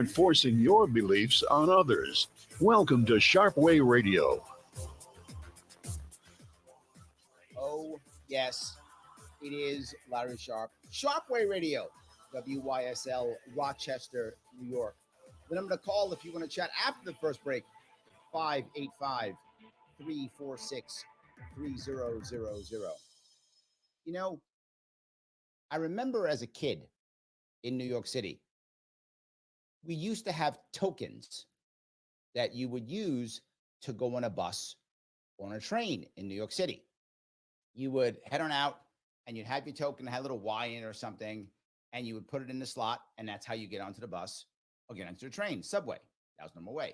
enforcing your beliefs on others. Welcome to Sharpe Way Radio. Oh, yes, it is Larry Sharpe. Sharpe Way Radio, WYSL, Rochester, New York. The number to call if you want to chat after the first break, 585-346-3000. You know, I remember as a kid in New York City, we used to have tokens that you would use to go on a bus or on a train in New York City. You would head on out and you'd have your token, had a little Y in it or something, and you would put it in the slot, and that's how you get onto the bus or get onto the train, subway. That was the normal way.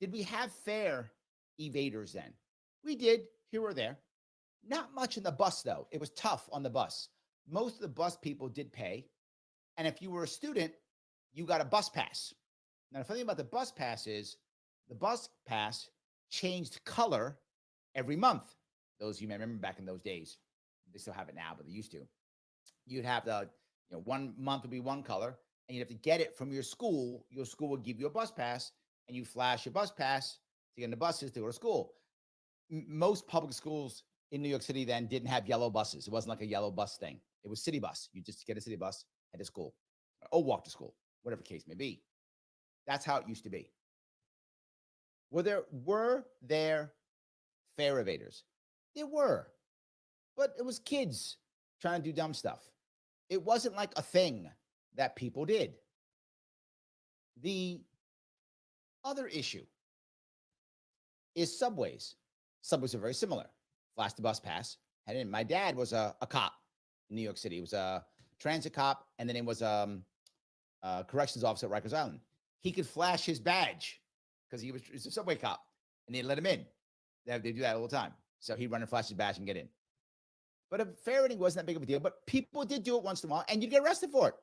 Did we have fare evaders then? We did, here or there. Not much in the bus, though. It was tough on the bus. Most of the bus people did pay, and if you were a student, you got a bus pass. Now, the funny thing about the bus pass is the bus pass changed color every month. Those of you may remember back in those days. They still have it now, but they used to. You'd have 1 month would be one color, and you'd have to get it from your school. Your school would give you a bus pass, and you flash your bus pass to get in the buses to go to school. Most public schools in New York City then didn't have yellow buses. It wasn't like a yellow bus thing. It was city bus. You just get a city bus, head to school, or walk to school, whatever the case may be. That's how it used to be. Were there fare evaders? There were, but it was kids trying to do dumb stuff. It wasn't like a thing that people did. The other issue is subways. Subways are very similar. Flash the bus pass. My dad was a cop in New York City. He was a transit cop, and then he was a corrections officer at Rikers Island. He could flash his badge because he was a subway cop, and they'd let him in. They do that all the time. So he'd run and flash his badge and get in. But ferreting wasn't that big of a deal, but people did do it once in a while, and you'd get arrested for it.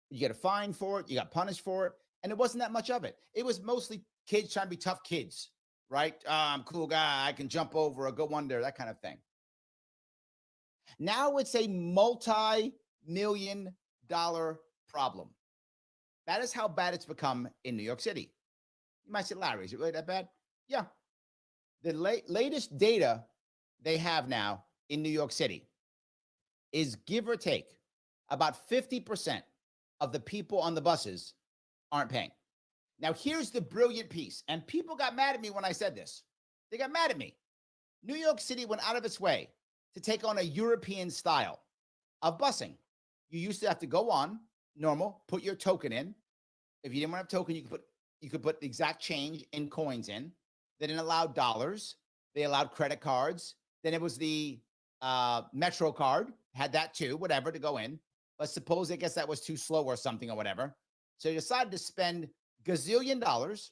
You get a fine for it, you got punished for it, and it wasn't that much of it. It was mostly kids trying to be tough kids, right? I'm a cool guy, I can jump over or go under, that kind of thing. Now it's a multi-million-dollar problem. That is how bad it's become in New York City. You might say, Larry, is it really that bad? Yeah. The latest data they have now in New York City is, give or take, about 50% of the people on the buses aren't paying. Now, here's the brilliant piece, and people got mad at me when I said this. They got mad at me. New York City went out of its way to take on a European style of busing. You used to have to go on normal, put your token in. If you didn't want to have a token, you could put the exact change in coins in. They didn't allow dollars. They allowed credit cards. Then it was the Metro card, had that too, whatever, to go in. But suppose, I guess that was too slow or something or whatever. So you decided to spend gazillion dollars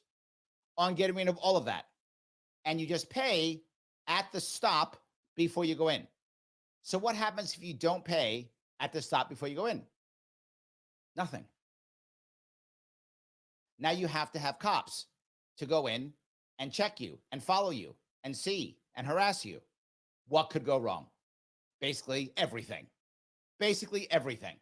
on getting rid of all of that. And you just pay at the stop before you go in. So what happens if you don't pay at the stop before you go in? Nothing. Now you have to have cops to go in and check you and follow you and see and harass you. What could go wrong? Basically everything. Basically everything.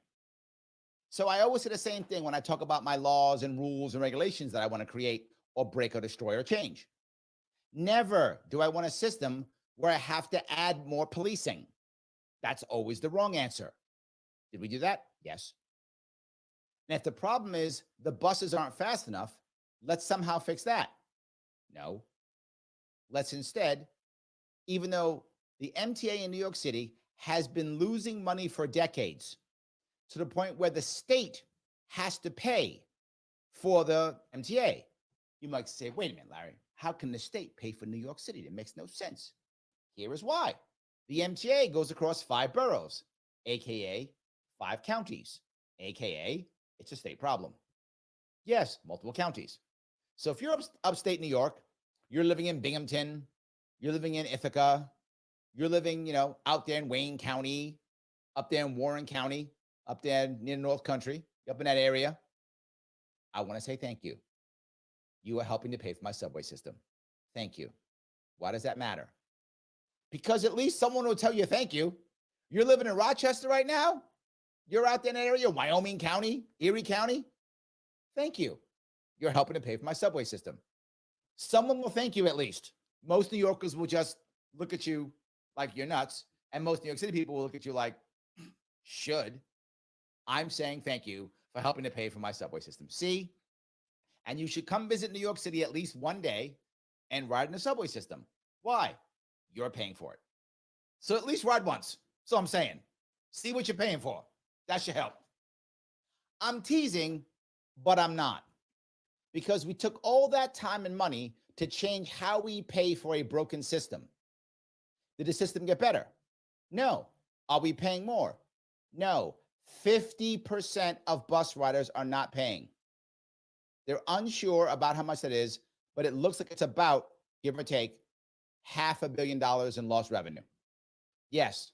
So I always say the same thing when I talk about my laws and rules and regulations that I want to create or break or destroy or change. Never do I want a system where I have to add more policing. That's always the wrong answer. Did we do that? Yes. And if the problem is the buses aren't fast enough, let's somehow fix that. No. Let's instead, even though the MTA in New York City has been losing money for decades, to the point where the state has to pay for the MTA. You might say, wait a minute, Larry, how can the state pay for New York City? That makes no sense. Here is why. The MTA goes across 5 boroughs, AKA 5 counties, AKA it's a state problem. Yes, multiple counties. So if you're upstate New York, you're living in Binghamton, you're living in Ithaca, you're living, out there in Wayne County, up there in Warren County, up there near North Country, up in that area, I want to say thank you. You are helping to pay for my subway system. Thank you. Why does that matter? Because at least someone will tell you thank you. You're living in Rochester right now? You're out there in that area, Wyoming County, Erie County? Thank you. You're helping to pay for my subway system. Someone will thank you at least. Most New Yorkers will just look at you like you're nuts. And most New York City people will look at you like, should. I'm saying thank you for helping to pay for my subway system. See? And you should come visit New York City at least one day and ride in the subway system. Why? You're paying for it. So at least ride once. So I'm saying, see what you're paying for. That should help. I'm teasing, but I'm not. Because we took all that time and money to change how we pay for a broken system. Did the system get better? No. Are we paying more? No. 50% of bus riders are not paying. They're unsure about how much that is, but it looks like it's about, give or take, $500 million in lost revenue. Yes,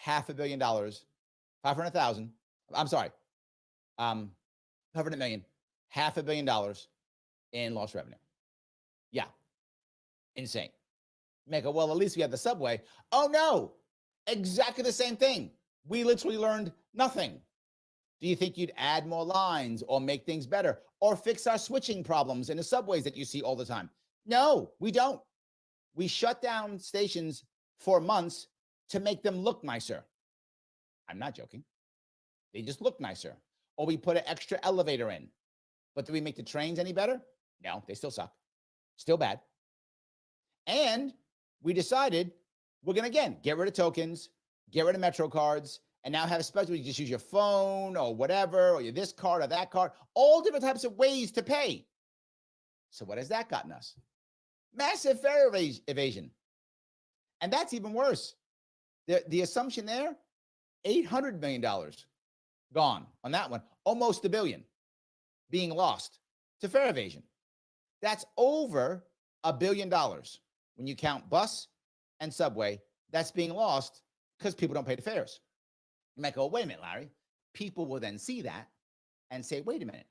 $500 million, 500,000. I'm sorry, 500 million, $500 million in lost revenue. Yeah, insane. Make it, well, at least we have the subway. Oh no, exactly the same thing. We literally learned nothing. Do you think you'd add more lines or make things better or fix our switching problems in the subways that you see all the time? No, we don't. We shut down stations for months to make them look nicer. I'm not joking. They just look nicer. Or we put an extra elevator in. But do we make the trains any better? No, they still suck. Still bad. And we decided we're going to, again, get rid of tokens, get rid of Metro cards, and now have a special, you just use your phone or whatever, or this card or that card, all different types of ways to pay. So what has that gotten us? Massive fare evasion. And that's even worse. The assumption there, $800 million gone on that one, almost $1 billion being lost to fare evasion. That's over $1 billion when you count bus and subway. That's being lost because people don't pay the fares. You might go, wait a minute, Larry. People will then see that and say, wait a minute,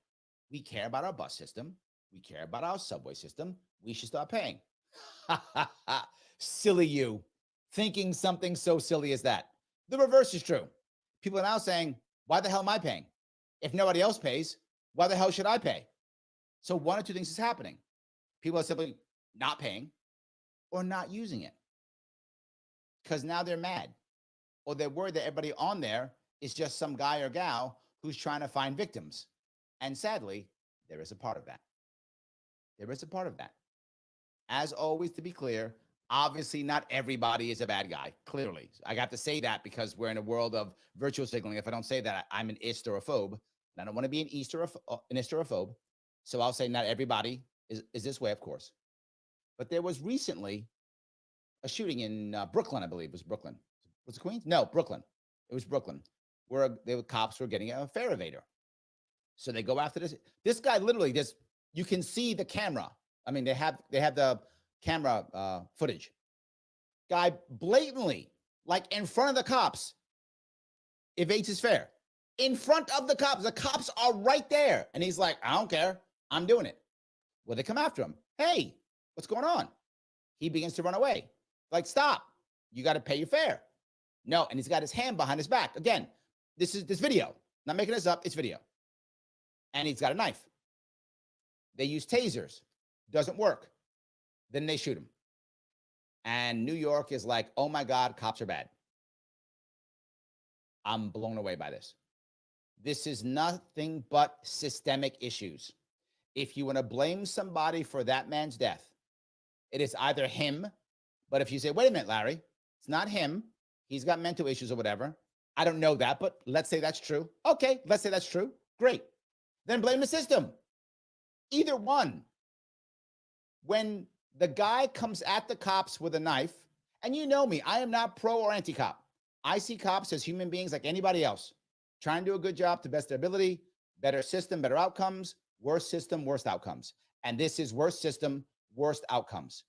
we care about our bus system. We care about our subway system. We should start paying. Silly you, thinking something so silly as that. The reverse is true. People are now saying, why the hell am I paying? If nobody else pays, why the hell should I pay? So one or two things is happening. People are simply not paying or not using it because now they're mad or they're worried that everybody on there is just some guy or gal who's trying to find victims. And sadly, there is a part of that. There is a part of that. As always, to be clear, obviously not everybody is a bad guy, clearly. I got to say that because we're in a world of virtual signaling. If I don't say that, I'm an ist or a phobe. And I don't want to be an ist or a phobe. So I'll say not everybody is this way, of course. But there was recently a shooting in Brooklyn, I believe. It was Brooklyn. Was it Queens? No, Brooklyn. It was Brooklyn, where the cops were getting a fare evader. So they go after this. This guy literally just, you can see the camera. I mean, they have the camera footage. Guy blatantly, like in front of the cops, evades his fare. In front of the cops are right there. And he's like, I don't care. I'm doing it. Well, they come after him. Hey, what's going on? He begins to run away. Like, stop. You got to pay your fare. No, and he's got his hand behind his back. Again, this video. Not making this up. It's video. And he's got a knife. They use tasers. Doesn't work. Then they shoot him. And New York is like, oh my God, cops are bad. I'm blown away by this. This is nothing but systemic issues. If you want to blame somebody for that man's death, it is either him, but if you say, wait a minute, Larry, it's not him. He's got mental issues or whatever. I don't know that, but let's say that's true. Okay, let's say that's true. Great. Then blame the system. Either one. When the guy comes at the cops with a knife, and you know me, I am not pro or anti-cop. I see cops as human beings like anybody else, trying to do a good job to best their ability, better system, better outcomes, worse system, worst outcomes. And this is worst system, worst outcomes.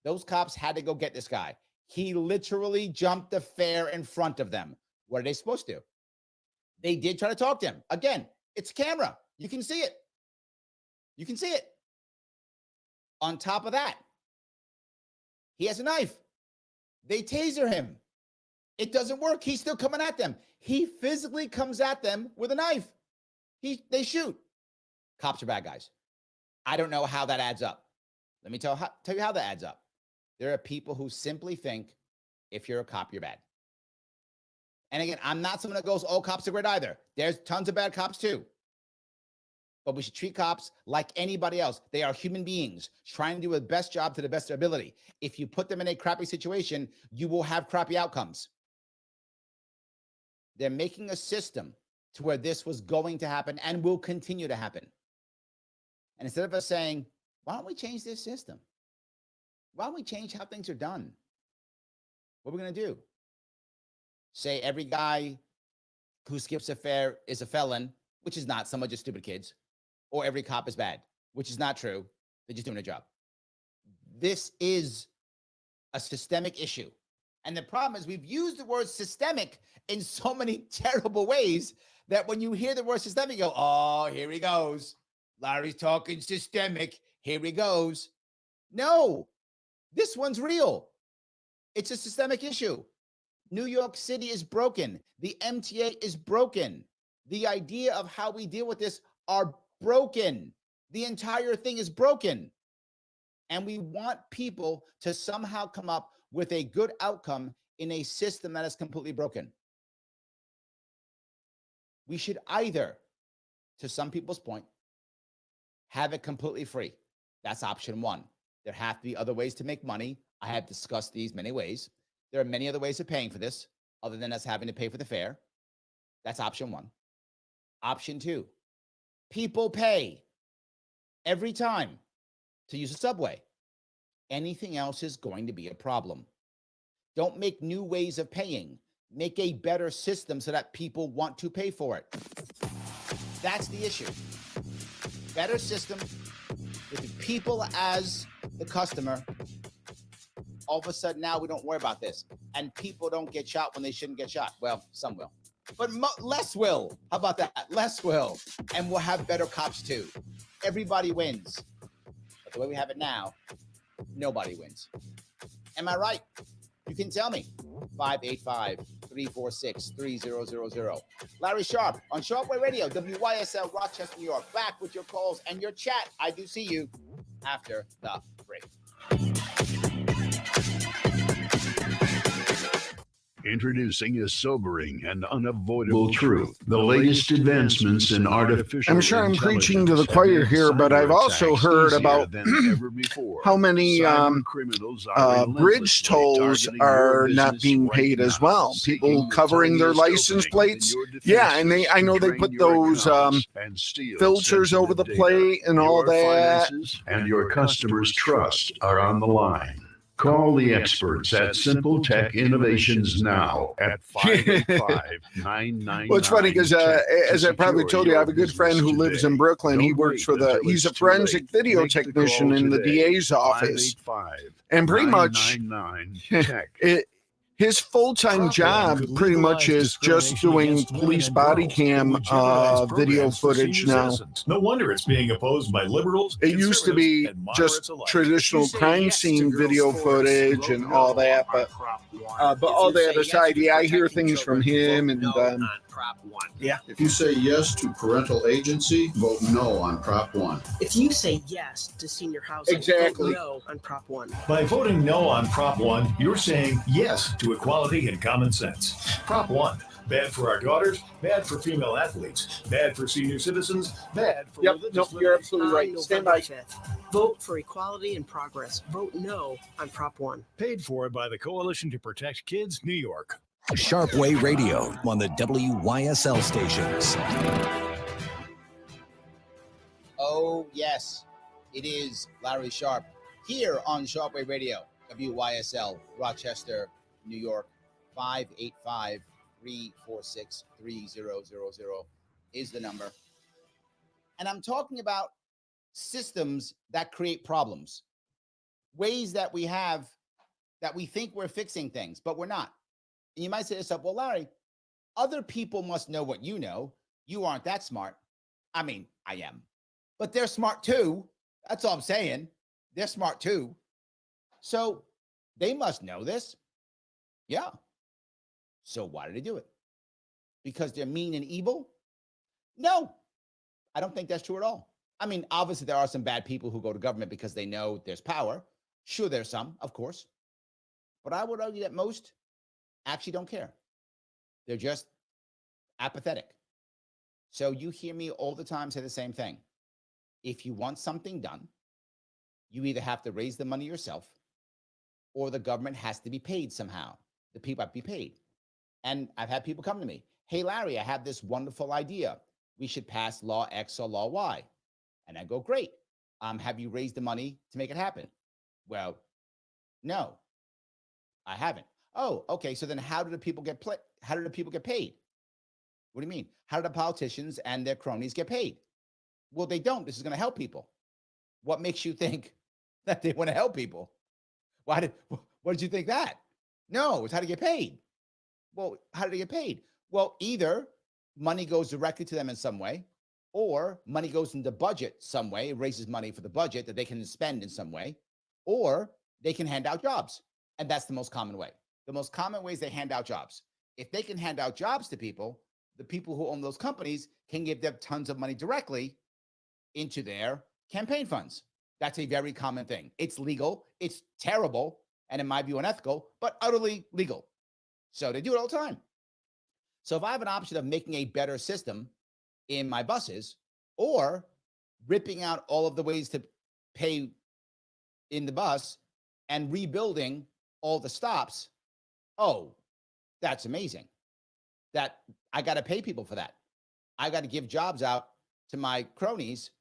Those cops had to go get this guy. He literally jumped the fare in front of them. What are they supposed to do? They did try to talk to him. Again, it's camera. You can see it. You can see it. On top of that, he has a knife. They taser him. It doesn't work. He's still coming at them. He physically comes at them with a knife. They shoot. Cops are bad guys. I don't know how that adds up. Let me tell you how that adds up. There are people who simply think if you're a cop, you're bad. And again, I'm not someone that goes, oh, cops are great either. There's tons of bad cops too. But we should treat cops like anybody else. They are human beings trying to do the best job to the best of their ability. If you put them in a crappy situation, you will have crappy outcomes. They're making a system to where this was going to happen and will continue to happen. And instead of us saying, why don't we change this system? Why don't we change how things are done? What are we going to do? Say every guy who skips a fare is a felon, which is not. Some are just stupid kids. Or every cop is bad, which is not true. They're just doing their job. This is a systemic issue. And the problem is we've used the word systemic in so many terrible ways that when you hear the word systemic, you go, oh, here he goes. Larry's talking systemic. Here he goes. No, this one's real. It's a systemic issue. New York City is broken. The MTA is broken. The idea of how we deal with this are broken. The entire thing is broken. And we want people to somehow come up with a good outcome in a system that is completely broken. We should either, to some people's point, have it completely free. That's option one. There have to be other ways to make money. I have discussed these many ways. There are many other ways of paying for this other than us having to pay for the fare. That's option one. Option two, people pay every time to use a subway. Anything else is going to be a problem. Don't make new ways of paying. Make a better system so that people want to pay for it. That's the issue. Better system with the people as the customer. All of a sudden now we don't worry about this. And people don't get shot when they shouldn't get shot. Well, some will. But less will. How about that? Less will. And we'll have better cops too. Everybody wins. But the way we have it now, nobody wins. Am I right? You can tell me. 585-346-3000. Larry Sharpe on Sharpe Way Radio, WYSL Rochester, New York. Back with your calls and your chat. I do see you after the break. Introducing a sobering and unavoidable truth. The latest advancements in artificial I'm sure I'm preaching to the choir here, but I've also heard about how many bridge tolls are not being paid as well. People covering their license plates. Yeah, and I know they put those filters over the plate and all that. And your customers' trust are on the line. Call the experts at Simple Tech Innovations now at 585-999. Well, it's funny because, as I probably told you, I have a good friend who lives in Brooklyn. He works for he's a forensic video technician in the DA's office. And pretty much, his full-time job pretty much is just doing police body cam video footage now. No wonder it's being opposed by liberals. It used to be just traditional crime scene video footage and all that, but all that aside, yeah, I hear things from him and yeah. If you say yes to parental agency, vote no on Prop 1. If you say yes to senior housing, exactly, vote no on Prop 1. By voting no on Prop 1, you're saying yes to equality and common sense. Prop 1. Bad for our daughters, bad for female athletes, bad for senior citizens, bad for religious you're absolutely right. Stand by. 5th. Vote for equality and progress. Vote no on Prop 1. Paid for by the Coalition to Protect Kids, New York. Sharpe Way Radio on the WYSL stations. Oh, yes. It is Larry Sharpe here on Sharpe Way Radio, WYSL, Rochester, New York. 585-346-3000 is the number. And I'm talking about systems that create problems, ways that we have that we think we're fixing things, but we're not. And you might say to yourself, well, Larry, other people must know what you know. You aren't that smart. I mean, I am, but they're smart too. That's all I'm saying. They're smart too. So they must know this. Yeah. So why do they do it? Because they're mean and evil? No, I don't think that's true at all. I mean, obviously there are some bad people who go to government because they know there's power. Sure, there's some, of course. But I would argue that most actually don't care. They're just apathetic. So you hear me all the time say the same thing. If you want something done, you either have to raise the money yourself or the government has to be paid somehow. The people have to be paid. And I've had people come to me, hey, Larry, I have this wonderful idea. We should pass law X or law Y. And I go, great. Have you raised the money to make it happen? Well, no, I haven't. Oh, okay. So then how do the people get how do the people get paid? What do you mean? How do the politicians and their cronies get paid? Well, they don't. This is going to help people. What makes you think that they want to help people? What did you think that? No, it's how to get paid. Well, how do they get paid? Well, either money goes directly to them in some way, or money goes into budget some way, it raises money for the budget that they can spend in some way, or they can hand out jobs. And that's the most common way. The most common way is they hand out jobs. If they can hand out jobs to people, the people who own those companies can give them tons of money directly into their campaign funds. That's a very common thing. It's legal, it's terrible, and in my view, unethical, but utterly legal. So they do it all the time. So if I have an option of making a better system in my buses or ripping out all of the ways to pay in the bus and rebuilding all the stops, oh, that's amazing. That I got to pay people for that. I got to give jobs out to my cronies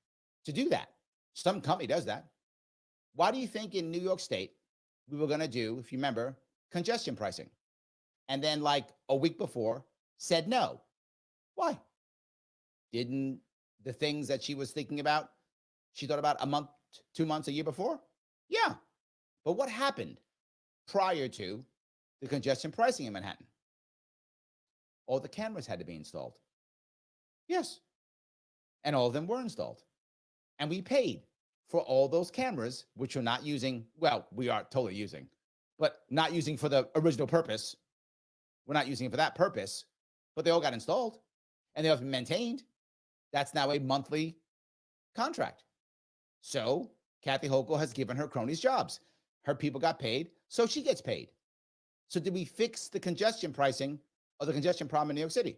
to do that. Some company does that. Why do you think in New York State we were going to do, if you remember, congestion pricing? And then like a week before said no. Why? Didn't the things that she was thinking about, she thought about a month, 2 months, a year before? Yeah. But what happened prior to the congestion pricing in Manhattan? All the cameras had to be installed. Yes. And all of them were installed. And we paid for all those cameras, which we're not using. Well, we are totally using, but not using for the original purpose. We're not using it for that purpose, but they all got installed and they have been maintained. That's now a monthly contract. So Kathy Hochul has given her cronies jobs. Her people got paid, so she gets paid. So did we fix the congestion pricing or the congestion problem in New York City?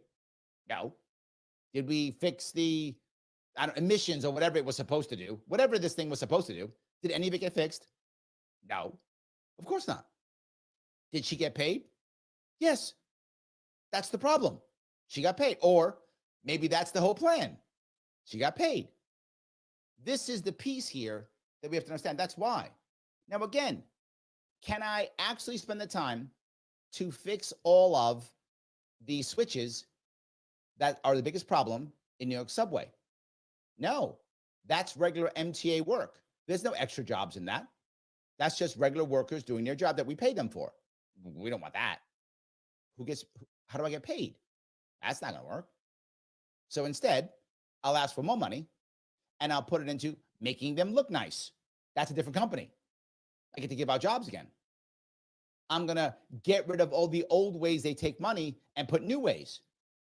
No. Did we fix the emissions or whatever it was supposed to do? Whatever this thing was supposed to do, did any of it get fixed? No, of course not. Did she get paid? Yes. That's the problem. She got paid. Or maybe that's the whole plan. She got paid. This is the piece here that we have to understand. That's why. Now, again, can I actually spend the time to fix all of the switches that are the biggest problem in New York subway? No, that's regular MTA work. There's no extra jobs in that. That's just regular workers doing their job that we pay them for. We don't want that. How do I get paid? That's not going to work. So instead, I'll ask for more money and I'll put it into making them look nice. That's a different company. I get to give out jobs again. I'm going to get rid of all the old ways they take money and put new ways.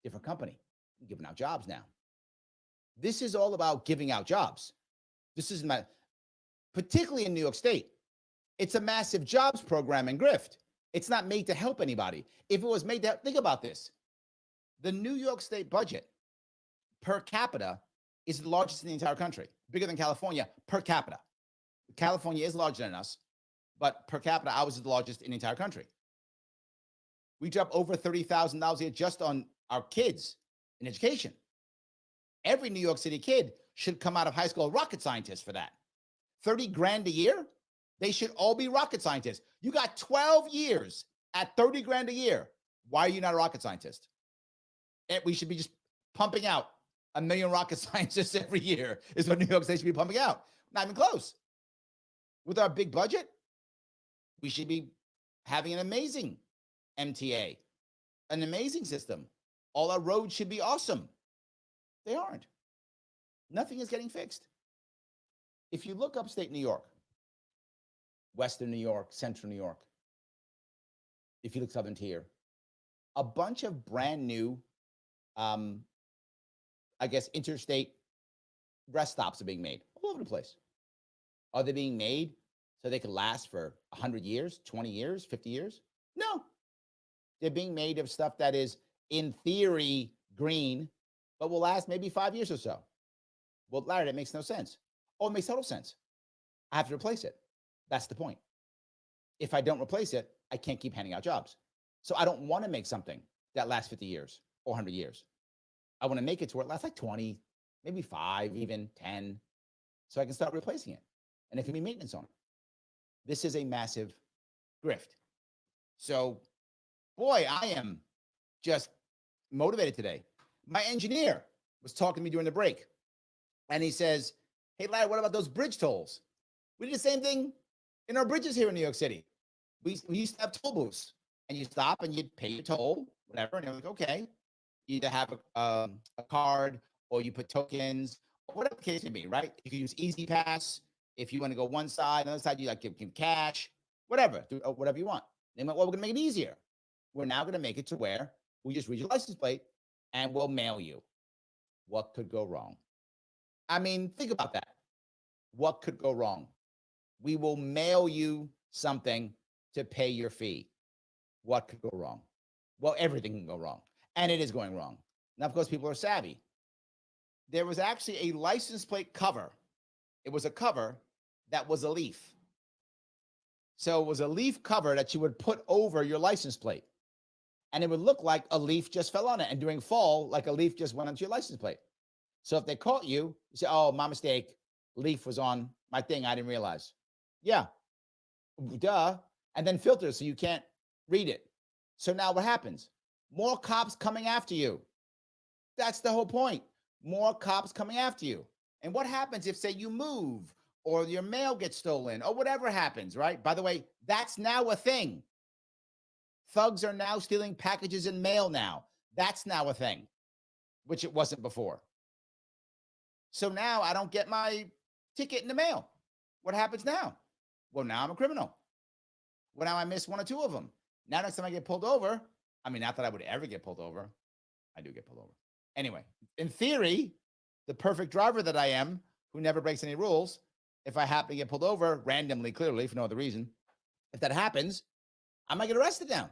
Different company. I'm giving out jobs now. This is all about giving out jobs. This is particularly in New York State. It's a massive jobs program and grift. It's not made to help anybody. If it was made to help, think about this. The New York State budget per capita is the largest in the entire country, bigger than California per capita. California is larger than us, but per capita, ours is the largest in the entire country. We drop over $30,000 a year just on our kids in education. Every New York City kid should come out of high school a rocket scientist for that. 30 grand a year, they should all be rocket scientists. You got 12 years at 30 grand a year. Why are you not a rocket scientist? We should be just pumping out 1 million rocket scientists every year is what New York State should be pumping out. Not even close. With our big budget, we should be having an amazing MTA, an amazing system. All our roads should be awesome. They aren't. Nothing is getting fixed. If you look upstate New York, Western New York, Central New York, if you look southern tier, a bunch of brand new, I guess, interstate rest stops are being made all over the place. Are they being made so they can last for 100 years, 20 years, 50 years? No. They're being made of stuff that is, in theory, green, but will last maybe 5 years or so. Well, Larry, that makes no sense. Oh, it makes total sense. I have to replace it. That's the point. If I don't replace it, I can't keep handing out jobs. So I don't want to make something that lasts 50 years or 100 years. I want to make it to where it lasts like 20, maybe 5, even 10, so I can start replacing it. And it can be maintenance on it. This is a massive grift. So, boy, I am just motivated today. My engineer was talking to me during the break, and he says, hey, Larry, what about those bridge tolls? We did the same thing in our bridges here in New York City. We used to have toll booths, and you stop and you'd pay your toll, whatever, and you're like, okay. You either have a card or you put tokens, or whatever the case may be, right? You can use Easy Pass. If you want to go one side, another side, you like give cash, whatever, do whatever you want. They went, well, we're going to make it easier. We're now going to make it to where we just read your license plate and we'll mail you. What could go wrong? I mean, think about that. What could go wrong? We will mail you something to pay your fee. What could go wrong? Well, everything can go wrong. And it is going wrong. Now, of course, people are savvy. There was actually a license plate cover. It was a cover that was a leaf. So it was a leaf cover that you would put over your license plate. And it would look like a leaf just fell on it. And during fall, like a leaf just went onto your license plate. So if they caught you, you say, oh, my mistake. Leaf was on my thing. I didn't realize. Yeah. Duh. And then filters so you can't read it. So now what happens? More cops coming after you. That's the whole point. More cops coming after you. And what happens if, say, you move or your mail gets stolen or whatever happens, right? By the way, that's now a thing. Thugs are now stealing packages in mail now. That's now a thing, which it wasn't before. So now I don't get my ticket in the mail. What happens now? Well, now I'm a criminal. Well, now I miss one or two of them. Now next time I get pulled over, I mean, not that I would ever get pulled over. I do get pulled over. Anyway, in theory, the perfect driver that I am, who never breaks any rules, if I happen to get pulled over randomly, clearly, for no other reason, if that happens, I might get arrested now.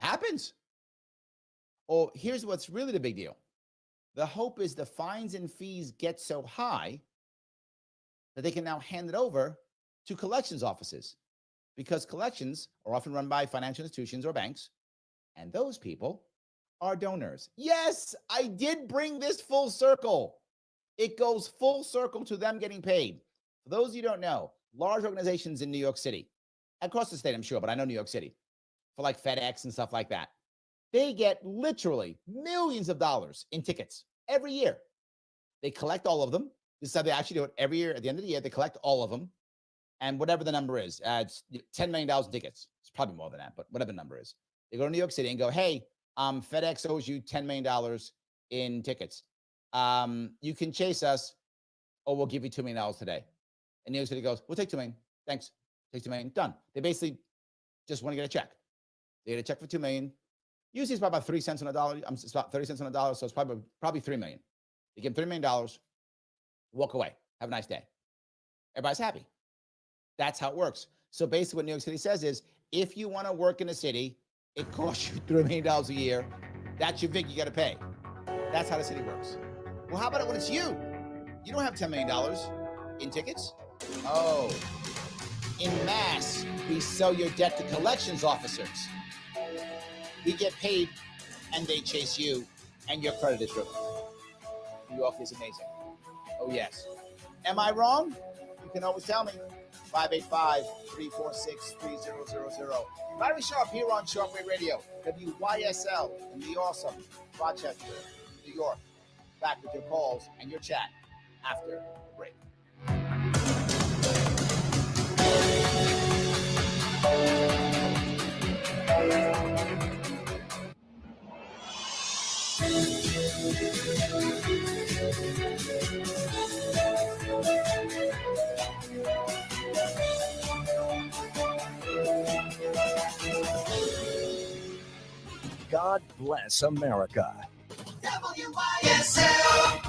Happens. Oh, here's what's really the big deal. The hope is the fines and fees get so high that they can now hand it over to collections offices, because collections are often run by financial institutions or banks. And those people are donors. Yes, I did bring this full circle. It goes full circle to them getting paid. For those of you who don't know, large organizations in New York City, across the state, I'm sure, but I know New York City, for like FedEx and stuff like that, they get literally millions of dollars in tickets every year. They collect all of them. This is how they actually do it every year. At the end of the year, they collect all of them. And whatever the number is, it's $10 million in tickets. It's probably more than that, but whatever the number is. They go to New York City and go, hey, FedEx owes you $10 million in tickets. You can chase us, or we'll give you $2 million today. And New York City goes, we'll take $2 million. Thanks. Take $2 million. Done. They basically just want to get a check. They get a check for $2 million. Usually it's about 3 cents on a dollar. It's about 30 cents on a dollar, so it's probably $3 million. They give them $3 million, walk away. Have a nice day. Everybody's happy. That's how it works. So basically what New York City says is, if you want to work in a city, it costs you $3 million a year. That's your vig you got to pay. That's how the city works. Well, how about it when it's you? You don't have $10 million in tickets. Oh, in mass, we sell your debt to collections officers. We get paid and they chase you and your credit is ruined. New York is amazing. Oh, yes. Am I wrong? You can always tell me. 585-346-3000. Larry Sharpe here on Sharpe Way Radio, WYSL in the awesome Rochester, New York. Back with your calls and your chat after the break. God bless America.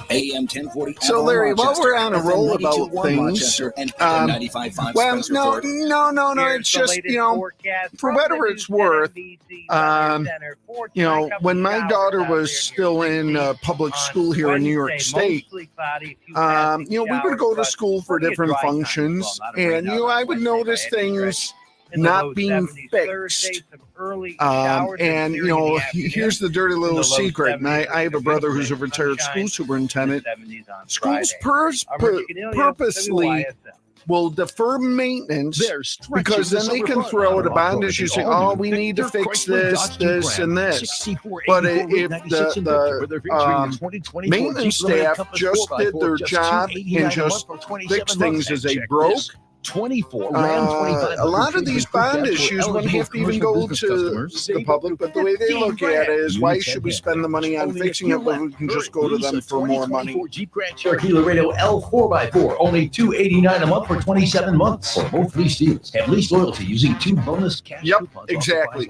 AM 1040. So, Larry, while we're on a roll about things, well, no, it's just, for whatever it's worth, when my daughter was still in public school here in New York State, we would go to school for different functions, and, I would notice things not being fixed. And, here's the dirty little secret. And I have a brother who's a retired school superintendent. Schools purposely will defer maintenance because then they can throw out a bond issue saying, oh, we need to fix this, and this. But if the maintenance staff just did their job and just fixed things as they broke, 24 a lot of these bond issues wouldn't have to even go to the public, but the way they look at it is, why should we spend the money on fixing it when we can just go to them for more money? Jeep Grand Cherokee Laredo L4x4, only $289 a month for 27 months. For both lease deals, have lease loyalty using 2 bonus cash coupons. Exactly.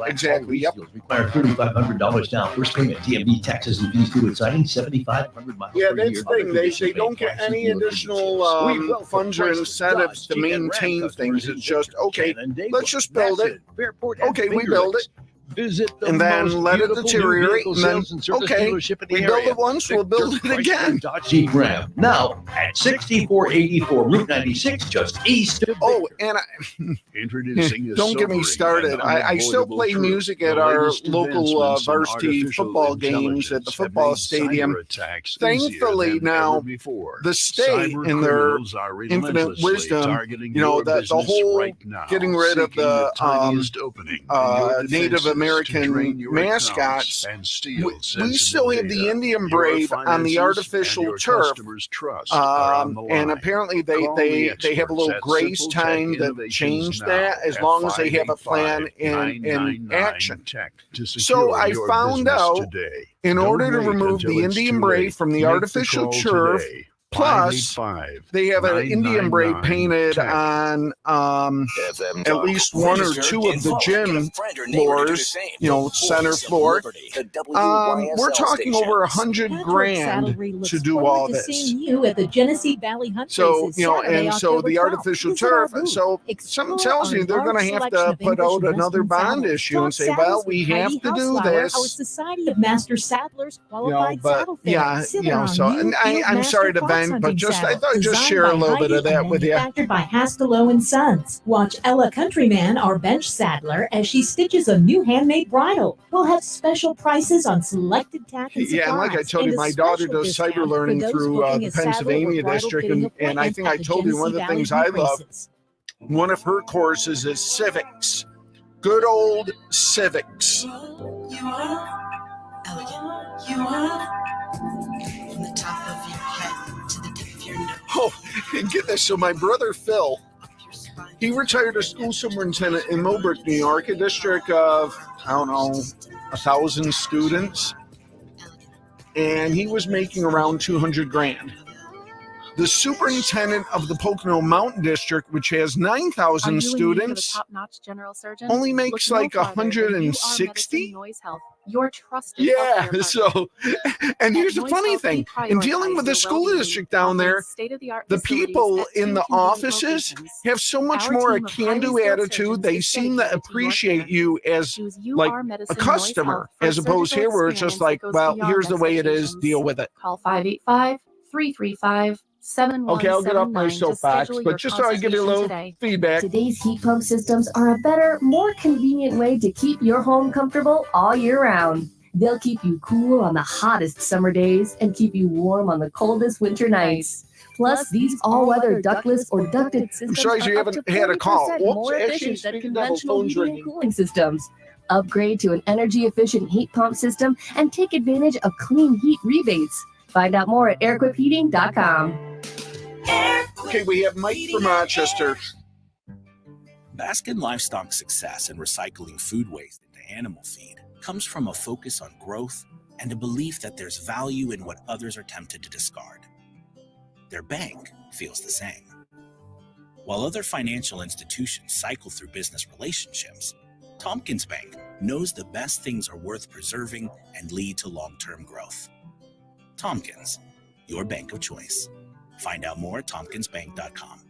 Yep. Require $3,500 down. First payment, DMV taxes and fees due at signing, 7,500 miles. Yeah, that's the thing. They don't get any additional funds or incentives to maintain things. It's just, okay, let's just build it. Okay, we build it. And then let it deteriorate. And then, okay, we build it once, we'll build it again. Jeep Ram, now at 6484 Route 96, just east of and Introducing don't get me started. I still play music at our local varsity football games at the football stadium. Thankfully, now the state, in their infinite wisdom, that the whole getting rid of the Native American mascots, we still have the Indian brave on the artificial turf, and apparently they have a little grace time to change that as long as they have a plan in action. So I found out, in order to remove the Indian brave from the artificial turf, plus, they have an Indian brave painted on at least one or two of the gym floors, center floor. We're talking over $100,000 to do all this. So, so the artificial turf. So something tells me they're going to have to put out another bond issue and say, well, we have to do this. Our Society of Master Saddlers qualified saddle yeah, so and I'm sorry to vent, but I thought I'd just share a little bit of that with you. Manufactured by Haskell & Sons. Watch Ella Countryman, our bench saddler, as she stitches a new handmade bridle. We'll have special prices on selected tack and supplies. Yeah, and like I told you, my daughter does cyber learning through the Pennsylvania district, and I think I told you one of the things I love, one of her courses is civics. Good old civics. You are elegant. You are from the top of your head to the tip of your nose. Oh, and get this. So my brother Phil, he retired as school superintendent in Millbrook, New York, a district of, 1,000 students. And he was making around $200,000. The superintendent of the Pocono Mountain District, which has 9,000 students, only makes like 160. Your trusted so, and here's the funny thing, in dealing with the school district down there, the people in the offices have so much more a can-do attitude. They seem to appreciate you as like a customer, as opposed here where it's just like, well, here's the way it is, deal with it. Call 585-335-7179. Okay, I'll get off my soapbox, but just so I give you a little feedback. Today's heat pump systems are a better, more convenient way to keep your home comfortable all year round. They'll keep you cool on the hottest summer days and keep you warm on the coldest winter nights. Plus, these all-weather ductless or ducted systems I'm sorry you haven't had a call. More efficient than conventional heating and cooling systems. Upgrade to an energy-efficient heat pump system and take advantage of clean heat rebates. Find out more at airquipheating.com. Okay, we have Mike from Rochester. Baskin Livestock's success in recycling food waste into animal feed comes from a focus on growth and a belief that there's value in what others are tempted to discard. Their bank feels the same. While other financial institutions cycle through business relationships, Tompkins Bank knows the best things are worth preserving and lead to long-term growth. Tompkins, your bank of choice. Find out more at tompkinsbank.com.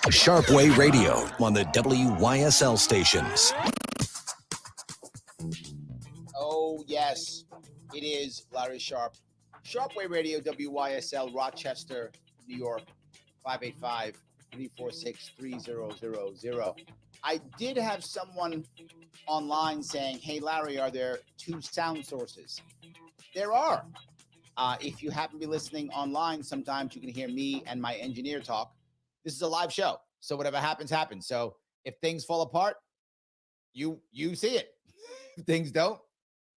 Sharpe Way Radio on the WYSL stations. Oh, yes, it is Larry Sharpe. Sharpe Way Radio, WYSL, Rochester, New York, 585-346-3000. I did have someone online saying, hey, Larry, are there two sound sources? There are. If you happen to be listening online, sometimes you can hear me and my engineer talk. This is a live show, so whatever happens, happens. So if things fall apart, you see it. If things don't,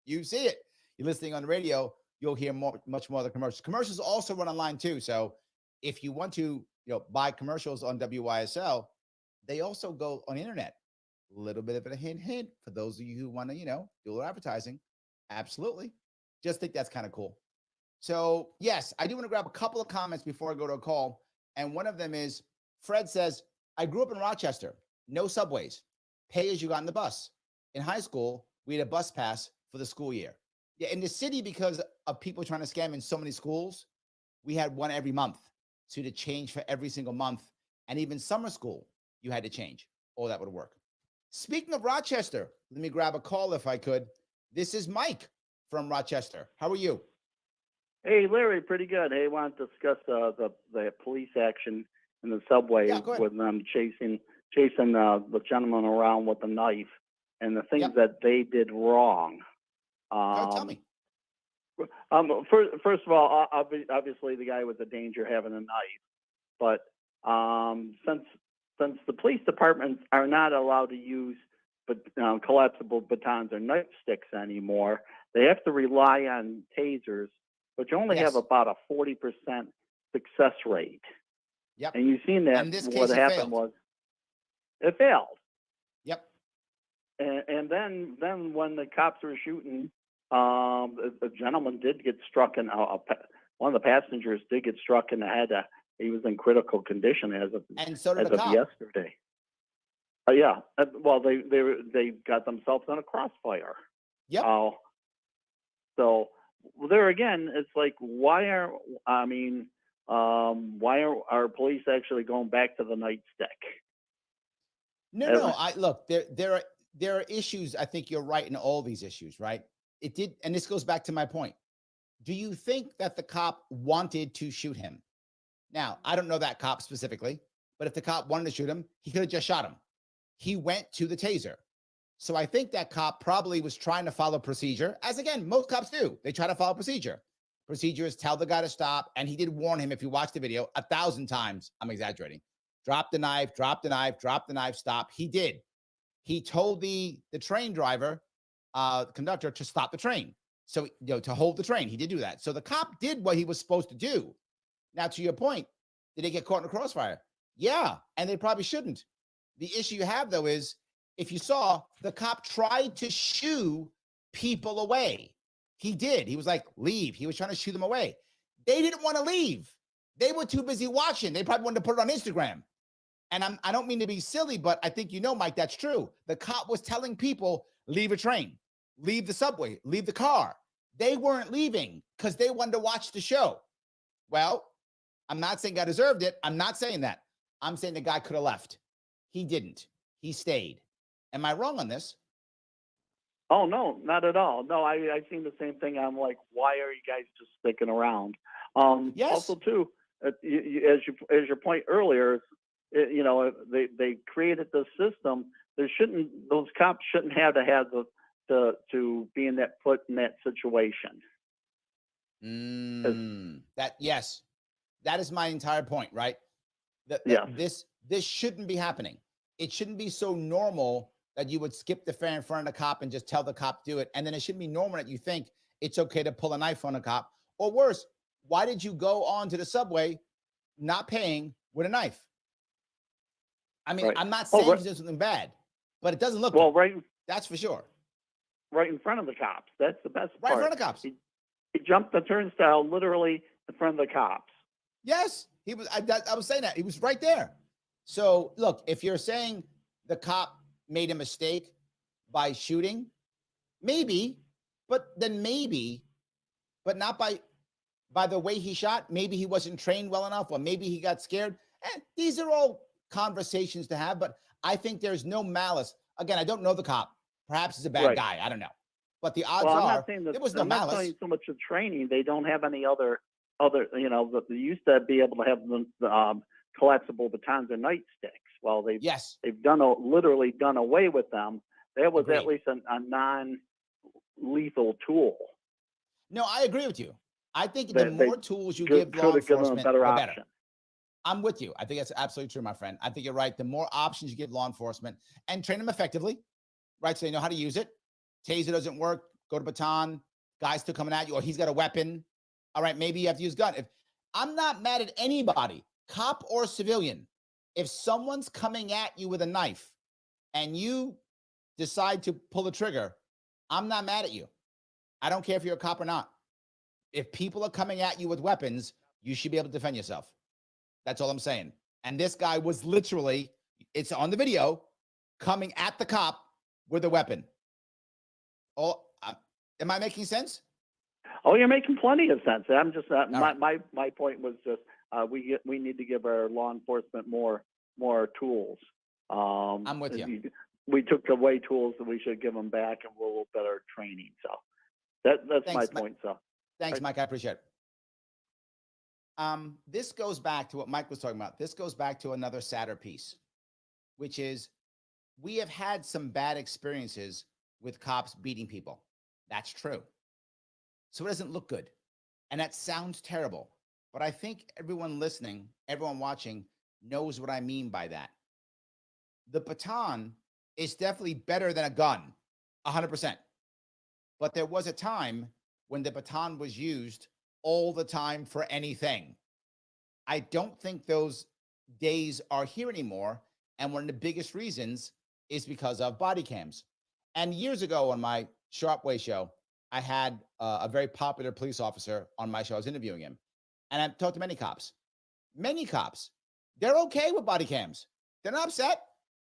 you see it. You're listening on the radio, you'll hear much more of the commercials. Commercials also run online too. So if you want to, buy commercials on WYSL, they also go on the internet. A little bit of a hint for those of you who want to, do a little advertising. Absolutely. Just think that's kind of cool. So yes, I do want to grab a couple of comments before I go to a call. And one of them is, Fred says, I grew up in Rochester, no subways, pay as you got on the bus. In high school, we had a bus pass for the school year. Yeah, in the city, because of people trying to scam in so many schools, we had one every month. So you had to change for every single month. And even summer school, you had to change. Oh, that would work. Speaking of Rochester, let me grab a call if I could. This is Mike from Rochester. How are you? Hey, Larry, pretty good. Hey, I want to discuss the police action in the subway with them chasing the gentleman around with a knife and the things that they did wrong. Tell me. First of all, obviously the guy was a danger having a knife, but since the police departments are not allowed to use collapsible batons or nightsticks anymore, they have to rely on tasers, which only have about a 40% success rate. Yep. And you've seen that. In this case, what it happened failed. was it failed. Yep. And then when the cops were shooting, the gentleman did get struck in one of the passengers did get struck in the head. He was in critical condition as of yesterday. Yeah. Well, they got themselves in a crossfire. Yeah. So there again, it's like, why are our police actually going back to the nightstick? No. Look, there are issues. I think you're right in all these issues, right? It did, and this goes back to my point. Do you think that the cop wanted to shoot him? Now, I don't know that cop specifically, but if the cop wanted to shoot him, he could have just shot him. He went to the taser. So I think that cop probably was trying to follow procedure, as again, most cops do. They try to follow procedure. Procedure is tell the guy to stop, and he did warn him, if you watch the video, 1,000 times, I'm exaggerating. Drop the knife, stop. He did. He told the train driver, conductor, to stop the train. So, to hold the train. He did do that. So the cop did what he was supposed to do. Now, to your point, did they get caught in a crossfire? Yeah, and they probably shouldn't. The issue you have, though, is if you saw, the cop tried to shoo people away. He did. He was like, leave. He was trying to shoo them away. They didn't want to leave. They were too busy watching. They probably wanted to put it on Instagram. And I don't mean to be silly, but I think Mike, that's true. The cop was telling people, leave a train, leave the subway, leave the car. They weren't leaving because they wanted to watch the show. Well, I'm not saying I deserved it. I'm not saying that. I'm saying the guy could have left. He didn't. He stayed. Am I wrong on this? Oh, no, not at all. No, I seen the same thing. I'm like, why are you guys just sticking around? Yes. Also, too, as your point earlier, they created the system. Those cops shouldn't have to be in that situation. That is my entire point, right? This shouldn't be happening. It shouldn't be so normal that you would skip the fare in front of the cop and just tell the cop do it. And then it shouldn't be normal that you think it's okay to pull a knife on a cop. Or worse, why did you go on to the subway not paying with a knife? I mean, right. I'm not saying you did something bad, but it doesn't look well, good. Right. That's for sure. Right in front of the cops. That's the best part. Right in front of the cops. He jumped the turnstile literally in front of the cops. Yes, he was. I was saying that. He was right there. So, look, if you're saying the cop made a mistake by shooting, maybe, but not by by the way he shot. Maybe he wasn't trained well enough, or maybe he got scared. These are all conversations to have, but I think there's no malice. Again, I don't know the cop. Perhaps he's a bad guy. I don't know. But the odds are there was no malice. I'm not saying so much of training. They don't have any other, they used to be able to have the collapsible batons and nightsticks. Well, they've literally done away with them. That was at least a non-lethal tool. No, I agree with you. I think the more tools you give law enforcement, a better the option. better. I'm with you. I think that's absolutely true, my friend. I think you're right. The more options you give law enforcement and train them effectively, right? So they know how to use it. Taser doesn't work. Go to baton. Guy's still coming at you, or he's got a weapon. All right, maybe you have to use gun. If I'm not mad at anybody, cop or civilian, if someone's coming at you with a knife and you decide to pull the trigger, I'm not mad at you. I don't care if you're a cop or not. If people are coming at you with weapons, you should be able to defend yourself. That's all I'm saying. And this guy was literally, it's on the video, coming at the cop with a weapon. Oh, am I making sense? Oh, you're making plenty of sense. I'm just my point was just we need to give our law enforcement more tools. I'm with you. We took away tools that we should give them back, and we're a little better training. So that's my point. So thanks, Mike. I appreciate it. This goes back to what Mike was talking about. This goes back to another sadder piece, which is we have had some bad experiences with cops beating people. That's true. So it doesn't look good. And that sounds terrible. But I think everyone listening, everyone watching knows what I mean by that. The baton is definitely better than a gun, 100%. But there was a time when the baton was used all the time for anything. I don't think those days are here anymore. And one of the biggest reasons is because of body cams. And years ago on my Sharpe Way show, I had a very popular police officer on my show. I was interviewing him. And I've talked to many cops. Many cops, they're okay with body cams. They're not upset.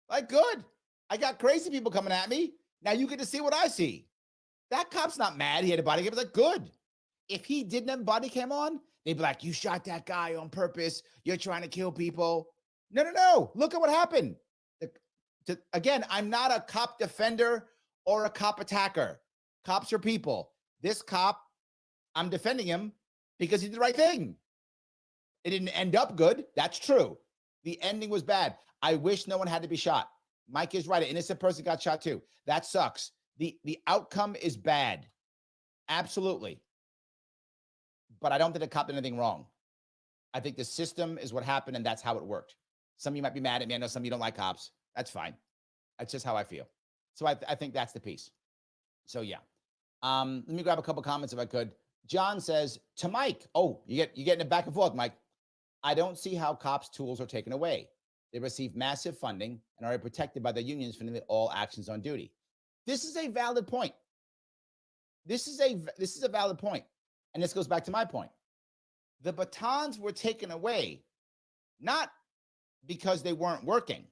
Like, good. I got crazy people coming at me. Now you get to see what I see. That cop's not mad he had a body cam. He's like, good. If he didn't have a body cam on, they'd be like, you shot that guy on purpose. You're trying to kill people. No. Look at what happened. Again, I'm not a cop defender or a cop attacker. Cops are people. This cop, I'm defending him because he did the right thing. It didn't end up good. That's true. The ending was bad. I wish no one had to be shot. Mike is right. An innocent person got shot too. That sucks. The outcome is bad. Absolutely. But I don't think the cop did anything wrong. I think the system is what happened, and that's how it worked. Some of you might be mad at me. I know some of you don't like cops. That's fine. That's just how I feel. So I think that's the piece. So yeah. Let me grab a couple comments if I could. John says to Mike, oh, you're getting it back and forth, Mike. I don't see how cops' tools are taken away. They receive massive funding and are protected by the unions for nearly all actions on duty. This is a valid point. This is a valid point. And this goes back to my point. The batons were taken away, not because they weren't working.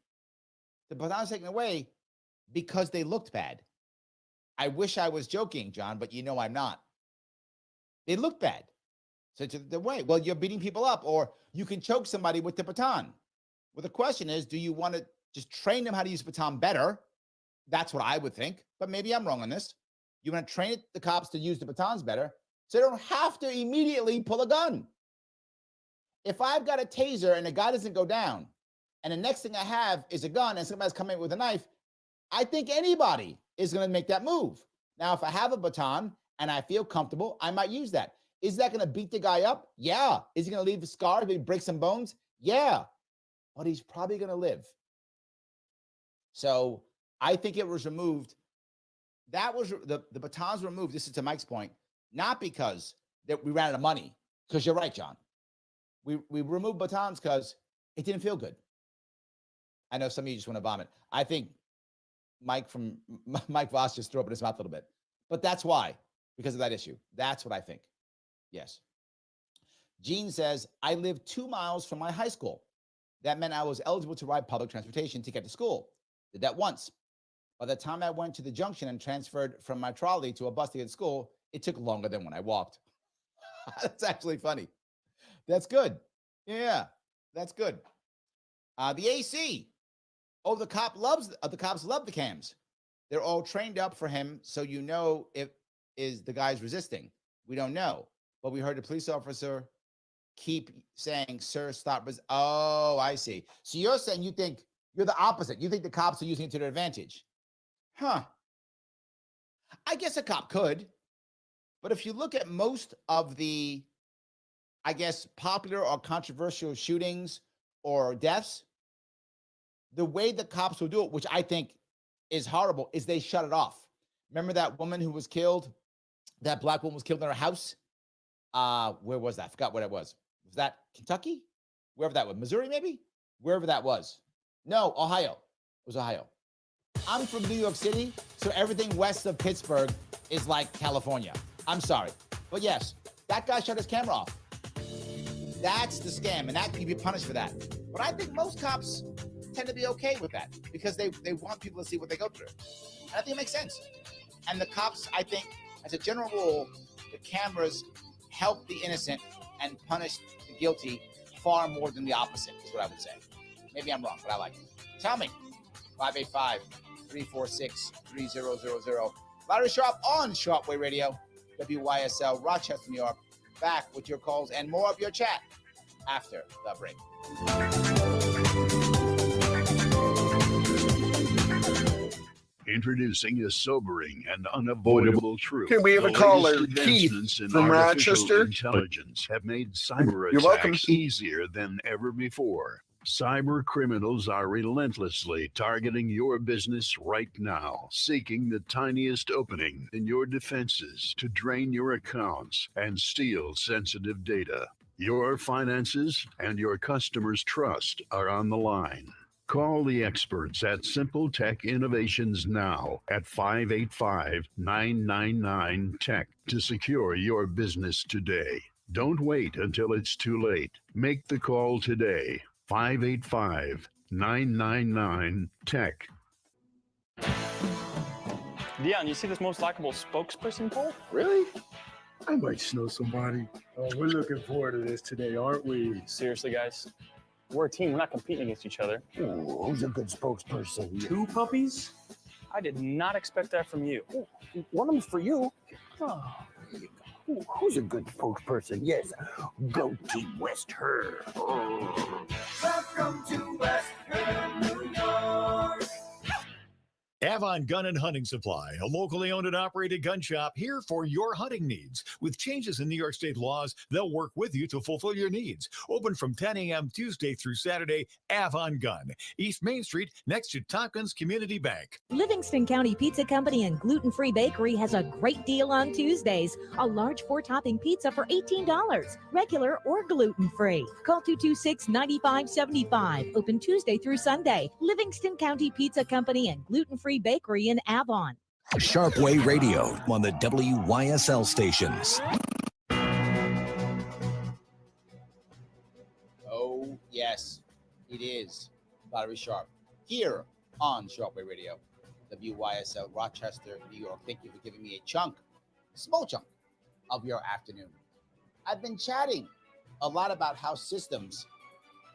The batons were taken away because they looked bad. I wish I was joking, John, but you know I'm not. They look bad. So it's the way. Well, you're beating people up, or you can choke somebody with the baton. Well, the question is, do you want to just train them how to use baton better? That's what I would think, but maybe I'm wrong on this. You want to train the cops to use the batons better so they don't have to immediately pull a gun. If I've got a taser and the guy doesn't go down, and the next thing I have is a gun and somebody's coming with a knife, I think anybody is going to make that move. Now, if I have a baton and I feel comfortable, I might use that. Is that going to beat the guy up? Yeah. Is he going to leave a scar? Maybe break some bones? Yeah. But he's probably going to live. So I think it was removed. That was the batons were removed. This is to Mike's point, not because that we ran out of money. Because you're right, John. We removed batons because it didn't feel good. I know some of you just want to vomit. I think Mike Voss just threw up in his mouth a little bit. But that's why, because of that issue. That's what I think. Yes. Gene says, I live 2 miles from my high school. That meant I was eligible to ride public transportation to get to school. Did that once. By the time I went to the junction and transferred from my trolley to a bus to get to school, it took longer than when I walked. That's actually funny. That's good. Yeah, that's good. The AC. Oh, the cops love the cams. They're all trained up for him, so you know if is the guy's resisting. We don't know, but we heard the police officer keep saying, "Sir, stop." Oh, I see. So you're saying you think you're the opposite. You think the cops are using it to their advantage, huh? I guess a cop could, but if you look at most of the, I guess, popular or controversial shootings or deaths, the way the cops will do it, which I think is horrible, is they shut it off. Remember that woman who was killed? That black woman was killed in her house. Where was that? I forgot what it was. Was that Kentucky? Wherever that was. Missouri, maybe? Wherever that was. No, Ohio. It was Ohio. I'm from New York City, so everything west of Pittsburgh is like California. I'm sorry. But yes, that guy shut his camera off. That's the scam, and that can be punished for that. But I think most cops tend to be okay with that because they want people to see what they go through. And I think it makes sense. And the cops, I think, as a general rule, the cameras help the innocent and punish the guilty far more than the opposite, is what I would say. Maybe I'm wrong, but I like it. Tell me. 585-346-3000. Larry Sharpe on Sharpe Way Radio, WYSL, Rochester, New York. Back with your calls and more of your chat after the break. Introducing a sobering and unavoidable truth. Can we have a caller? Keith from Rochester. Intelligence have made cyber You're welcome. attacks easier than ever before. Cyber criminals are relentlessly targeting your business right now, seeking the tiniest opening in your defenses to drain your accounts and steal sensitive data. Your finances and your customers' trust are on the line. Call the experts at Simple Tech Innovations now at 585-999-TECH to secure your business today. Don't wait until it's too late. Make the call today. 585-999-TECH. Dion, you see this most likable spokesperson poll? Really? I might know somebody. Oh, we're looking forward to this today, aren't we? Seriously, guys? We're a team. We're not competing against each other. Ooh, who's a good spokesperson? 2 puppies? I did not expect that from you. Ooh, one of them's for you. Oh, there you go. Ooh, who's a good spokesperson? Yes, go Team West Her. Oh. Welcome to West Her, New York. Avon Gun and Hunting Supply, a locally owned and operated gun shop here for your hunting needs. With changes in New York state laws, they'll work with you to fulfill your needs. Open from 10 a.m. Tuesday through Saturday, Avon Gun, East Main Street, next to Tompkins Community Bank. Livingston County Pizza Company and Gluten Free Bakery has a great deal on Tuesdays. A large 4-topping pizza for $18, regular or gluten-free. Call 226-9575. Open Tuesday through Sunday. Livingston County Pizza Company and Gluten Free Bakery in Avon. Sharpe Way Radio on the WYSL stations. Oh, yes, it is Larry Sharpe here on Sharpe Way Radio, WYSL, Rochester, New York. Thank you for giving me a small chunk of your afternoon. I've been chatting a lot about how systems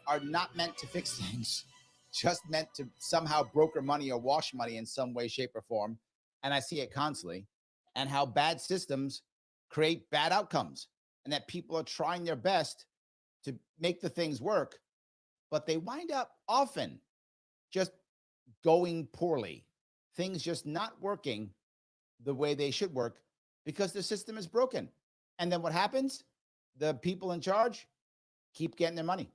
are not meant to fix things, just meant to somehow broker money or wash money in some way, shape, or form. And I see it constantly. And how bad systems create bad outcomes. And that people are trying their best to make the things work, but they wind up often just going poorly. Things just not working the way they should work because the system is broken. And then what happens? The people in charge keep getting their money.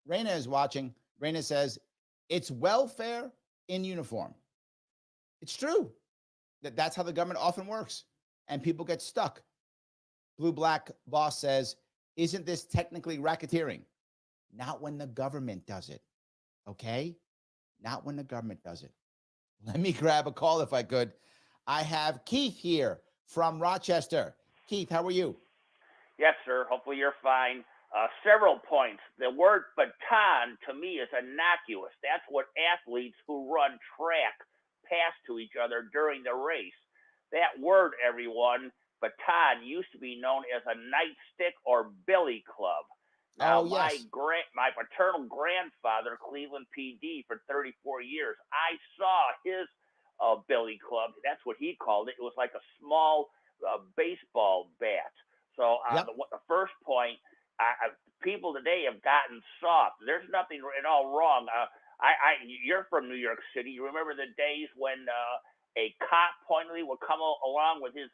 Raina is watching. Raina says, it's welfare in uniform. It's true that's how the government often works, and people get stuck. Blue Black Boss says, isn't this technically racketeering? Not when the government does it, okay? Not when the government does it. Let me grab a call if I could. I have Keith here from Rochester. Keith, how are you? Yes, sir. Hopefully you're fine. Several points. The word baton to me is innocuous. That's what athletes who run track pass to each other during the race. That word, everyone, baton used to be known as a nightstick or billy club. Now, yes. my paternal grandfather, Cleveland PD for 34 years, I saw his billy club. That's what he called it. It was like a small baseball bat. So the first point, people today have gotten soft. There's nothing at all wrong. You're from New York City. You remember the days when a cop pointedly would come along with his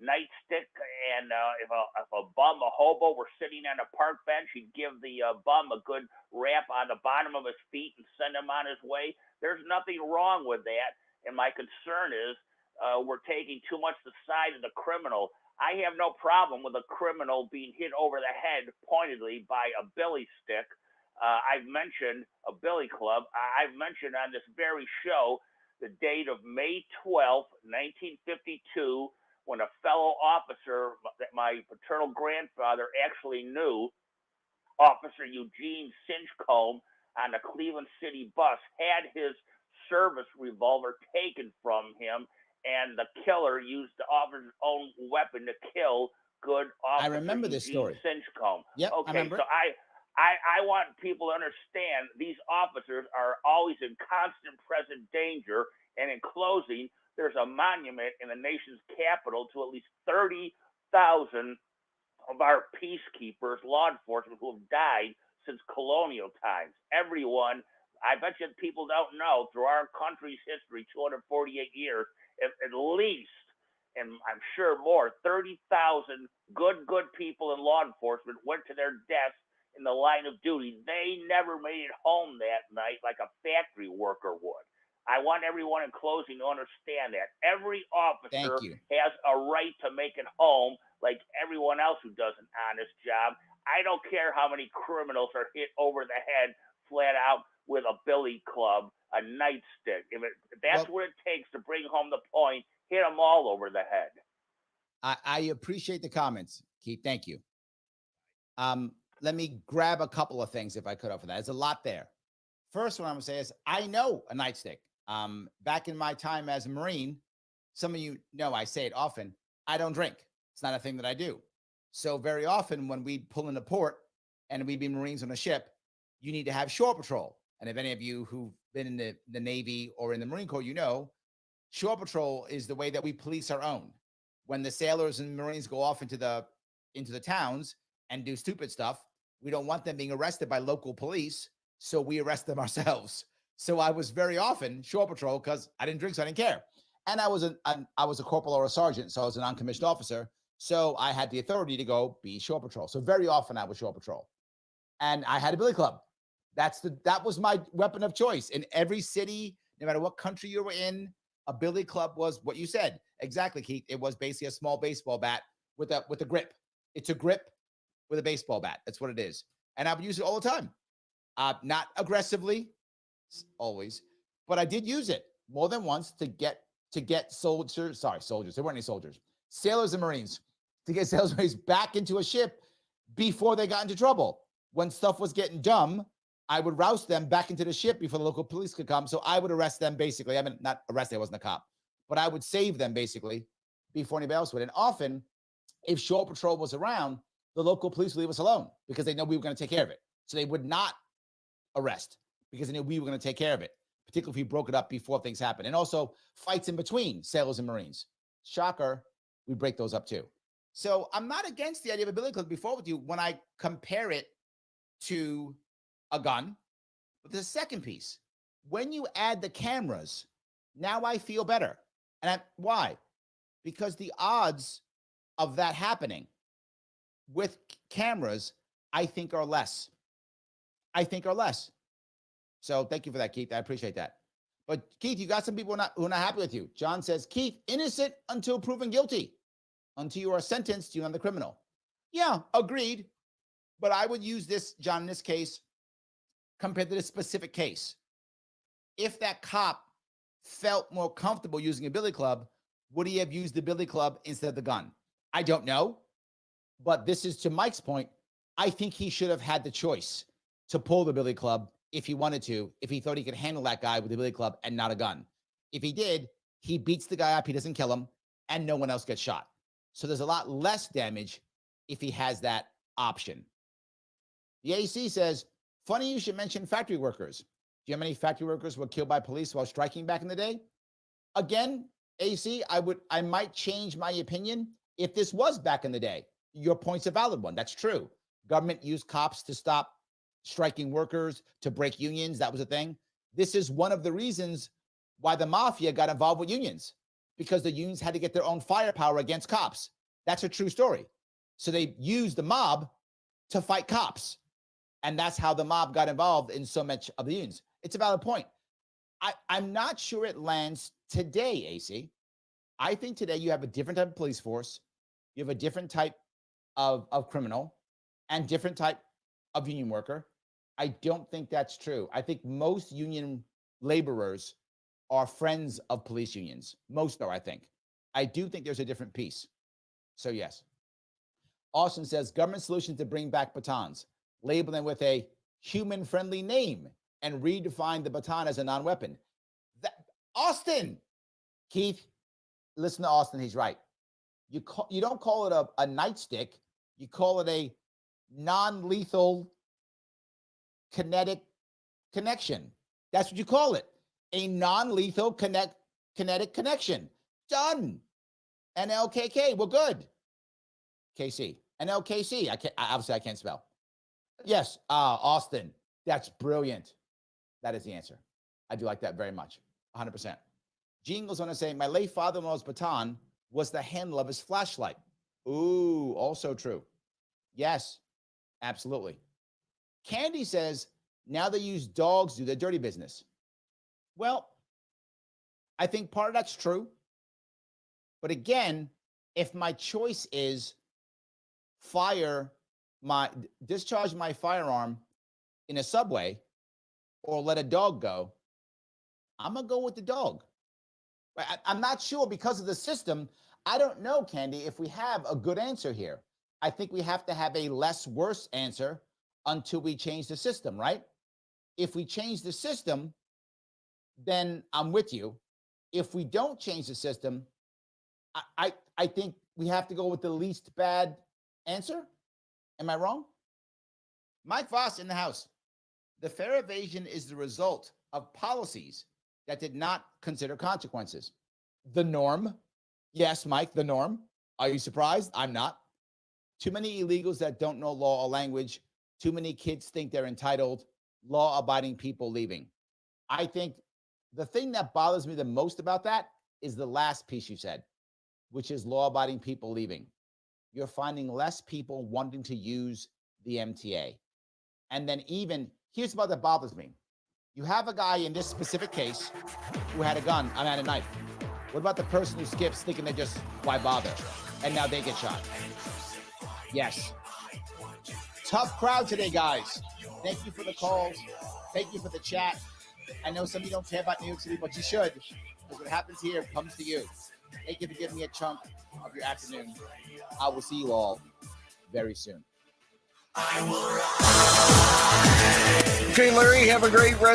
nightstick, and if a bum, a hobo, were sitting on a park bench, he'd give the bum a good rap on the bottom of his feet and send him on his way. There's nothing wrong with that, and my concern is we're taking too much the side of the criminal. I have no problem with a criminal being hit over the head pointedly by a billy stick. I've mentioned a billy club. I've mentioned on this very show the date of May 12th, 1952, when a fellow officer that my paternal grandfather actually knew, Officer Eugene Cinchcombe, on a Cleveland City bus, had his service revolver taken from him, and the killer used the officer's own weapon to kill good Officer I remember this story. Cinchcombe. Yep, okay, so I want people to understand these officers are always in constant present danger, and in closing, there's a monument in the nation's capital to at least 30,000 of our peacekeepers, law enforcement, who have died since colonial times. Everyone, I bet you people don't know, through our country's history, 248 years, at least, and I'm sure more, 30,000 good people in law enforcement went to their deaths in the line of duty. They never made it home that night like a factory worker would. I want everyone in closing to understand that every officer has a right to make it home like everyone else who does an honest job. I don't care how many criminals are hit over the head flat out with a billy club, a nightstick. If that's what it takes to bring home the point, hit them all over the head. I appreciate the comments, Keith. Thank you. Let me grab a couple of things if I could off of that. There's a lot there. First one I'm gonna say is I know a nightstick. Back in my time as a Marine, some of you know I say it often, I don't drink. It's not a thing that I do. So very often when we pull into port and we'd be Marines on a ship, you need to have shore patrol. And if any of you who've been in the Navy or in the Marine Corps, you know, shore patrol is the way that we police our own. When the sailors and Marines go off into the towns and do stupid stuff, we don't want them being arrested by local police, so we arrest them ourselves. So I was very often shore patrol because I didn't drink, so I didn't care. And I was a corporal or a sergeant, so I was a non-commissioned officer. So I had the authority to go be shore patrol. So very often I was shore patrol, and I had a billy club. That was my weapon of choice in every city, no matter what country you were in. A billy club was what you said exactly, Keith. It was basically a small baseball bat with a grip. It's a grip with a baseball bat. That's what it is, and I would use it all the time. Not aggressively, always, but I did use it more than once to get soldiers. Sorry, soldiers. There weren't any soldiers. Sailors and Marines, to get sailors and Marines back into a ship before they got into trouble. When stuff was getting dumb, I would roust them back into the ship before the local police could come. So I would arrest them basically. I mean, not arrest, I wasn't a cop, but I would save them basically before anybody else would. And often, if shore patrol was around, the local police would leave us alone because they know we were going to take care of it. So they would not arrest because they knew we were going to take care of it, particularly if we broke it up before things happened. And also fights in between sailors and Marines. Shocker, we break those up too. So I'm not against the idea of a billy club before with you when I compare it to a gun. But the second piece, when you add the cameras, now I feel better. And why? Because the odds of that happening with cameras, I think are less. So thank you for that, Keith. I appreciate that. But Keith, you got some people who are not happy with you. John says, Keith, innocent until proven guilty. Until you are sentenced, you're not the criminal. Yeah, agreed. But I would use this, John, in this case, compared to this specific case. If that cop felt more comfortable using a billy club, would he have used the billy club instead of the gun? I don't know. But this is to Mike's point. I think he should have had the choice to pull the billy club if he wanted to, if he thought he could handle that guy with the billy club and not a gun. If he did, he beats the guy up, he doesn't kill him, and no one else gets shot. So there's a lot less damage if he has that option. The AC says, funny you should mention factory workers. Do you know how many factory workers were killed by police while striking back in the day? Again, AC, I might change my opinion if this was back in the day. Your point's a valid one. That's true. Government used cops to stop striking workers, to break unions. That was a thing. This is one of the reasons why the mafia got involved with unions, because the unions had to get their own firepower against cops. That's a true story. So they used the mob to fight cops. And that's how the mob got involved in so much of the unions. It's a valid point. I'm not sure it lands today, AC. I think today you have a different type of police force. You have a different type of criminal and different type of union worker. I don't think that's true. I think most union laborers are friends of police unions. Most are, I think. I do think there's a different piece. So yes. Austin says, government solution to bring back batons, label them with a human-friendly name and redefine the baton as a non-weapon. Austin! Keith, listen to Austin, he's right. You don't call it a nightstick, you call it a non-lethal kinetic connection. That's what you call it. A non-lethal kinetic connection. Done. NLKK, we're good. KC. NLKC. I can't spell. Yes, Austin. That's brilliant. That is the answer. I do like that very much. 100%. Gene goes on to say, my late father-in-law's baton was the handle of his flashlight. Ooh, also true. Yes, absolutely. Candy says, now they use dogs to do their dirty business. Well, I think part of that's true. But again, if my choice is discharge my firearm in a subway or let a dog go, I'm going to go with the dog. I'm not sure because of the system. I don't know, Candy, if we have a good answer here. I think we have to have a less worse answer until we change the system, right? If we change the system, then I'm with you. If we don't change the system, I think we have to go with the least bad answer. Am I wrong? Mike Voss in the house. The fare evasion is the result of policies that did not consider consequences. The norm. Yes, Mike, the norm. Are you surprised? I'm not. Too many illegals that don't know law or language. Too many kids think they're entitled. Law-abiding people leaving. I think the thing that bothers me the most about that is the last piece you said, which is law-abiding people leaving. You're finding less people wanting to use the MTA. And then here's what that bothers me. You have a guy in this specific case who had a gun, had a knife. What about the person who skips thinking they just, why bother? And now they get shot. Yes. Tough crowd today, guys. Thank you for the calls. Thank you for the chat. I know some of you don't care about New York City, but you should. Because what happens here comes to you. Thank you for giving me a chunk of your afternoon. I will see you all very soon. Okay, Larry, have a great rest.